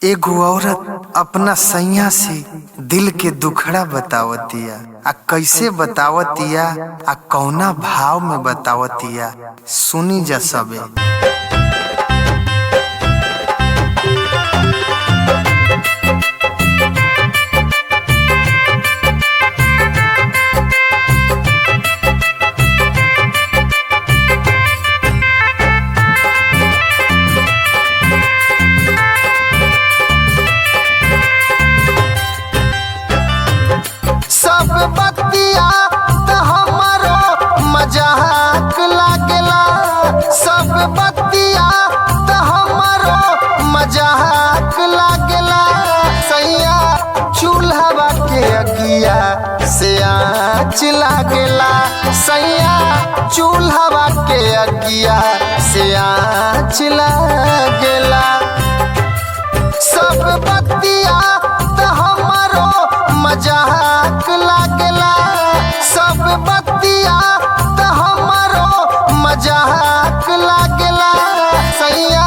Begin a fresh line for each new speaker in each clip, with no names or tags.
एगो औरत अपना सैया से दिल के दुखड़ा बतावतिया आ कैसे बतावतिया आ कौना भाव में बतावतिया सुनी जा सबे। सब बतिया त हमरो मजाक लागेला, सब बतिया त हमरो मजाक लागेला। सैया चूल्हा के अगिया से आँच लागेला, सैया चूल्हा के अगिया से आँच लागेला। सब बतिया त हमरो मजाक लागेला, सब बतिया त हमरो मजाक लागेला। सैया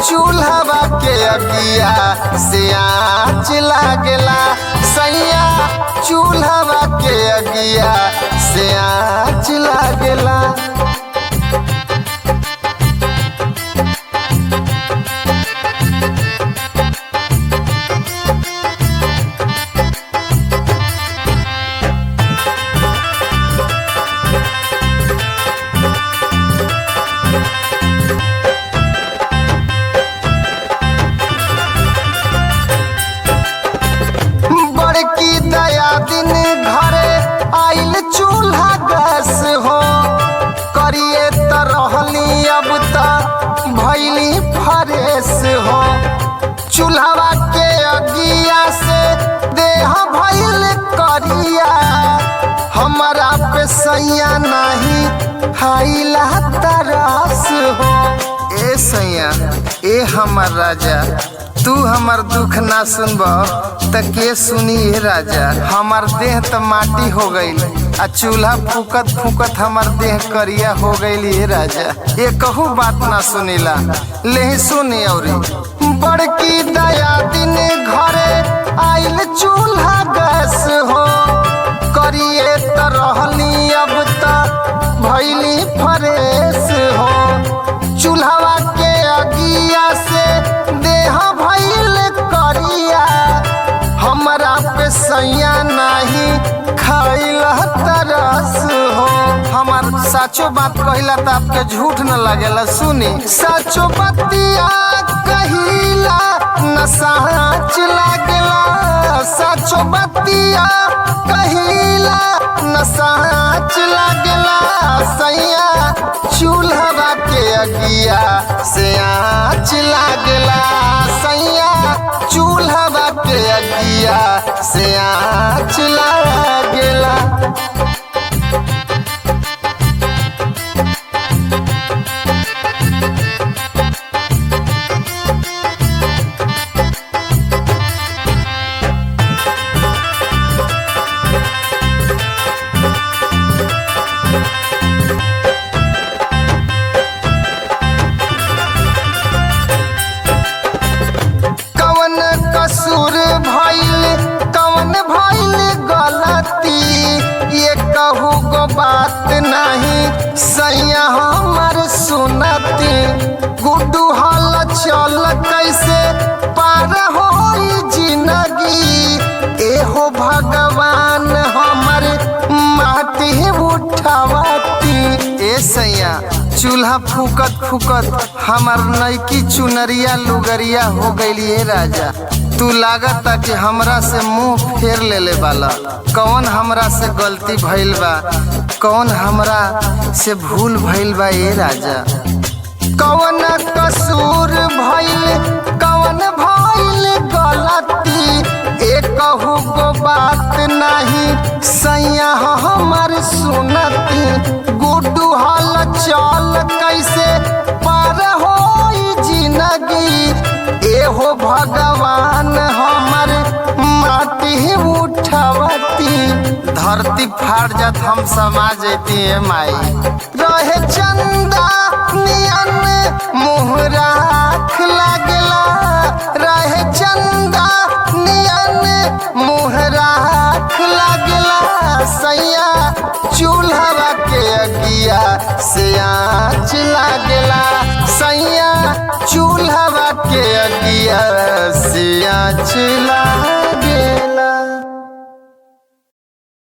चूल्हा के अगिया से आँच लागेला, सैया चूल्हा के अगिया से आँच लागेला। बड़की दया दिन घरे आइल चूल्हा गैस हो, करिए त रहली अब त भैली फरेस हो। चूल्हा के अगिया से देह भइल करिया, हमारा पे सैया नहीं खाइला तरस हो। ए सैया ए हमर राजा, तू हमर दुख ना सुनब त के सुनी हे राजा। हमार देह त माटी हो गईल आ चूल्हा फूकत फूकत हमार देह करिया हो गईल हे राजा। ये कहू बात ना सुनीला, ले सुनी औरी। बड़की दया दिन घरे आइल चूल्हा गैस हो, करिए त रहली अब त भइली फरेस हो। चूल्हा के अगिया से देह भइल करिया, हमरा पे सैया नहीं खाइला तरस हो। हमार साचो बात कहिला त आपके झूठ न लगेला, सुनी। साचो बतिया कहिला न साच लागेला, साचो बतिया कहिला न साच लागेला। सैया चूल्हा के अगिया से आँच लागेला, सैया चूल्हा के अगिया से आँच लागेला। कवन कसूर भइल कवन भइल गलती, ये कहू गो बात नहीं सैया हमर सुनती। गुड्डू हल चल कैसे पार होई जिंदगी, एहो भगवान हमर माटी उठावती। ए सैया चूल्हा फूकत फूकत हमार नईकी चुनरिया लुगरिया हो गई है राजा। तू लागता कि हमरा से मुंह फेर लेले वाला। कौन हमरा से गलती भइल बा, कौन हमरा से भूल भइल बा ए राजा। कौन कसूर भइल कौन भइल गलती, एक कहू गो बात नहीं सैया हमर सुनती। गुड्डू हल चल कैसे पार होई जिंदगी, एहो भगवान हमर माटी उठावती। धरती फाड़ जात हम समा जैती है माई। रहे चंदा नियन मुँह राख लागला, रहे चंदा अगिया से आँच लागेला सैया चूल्हा के अगिया से आँच लागेला।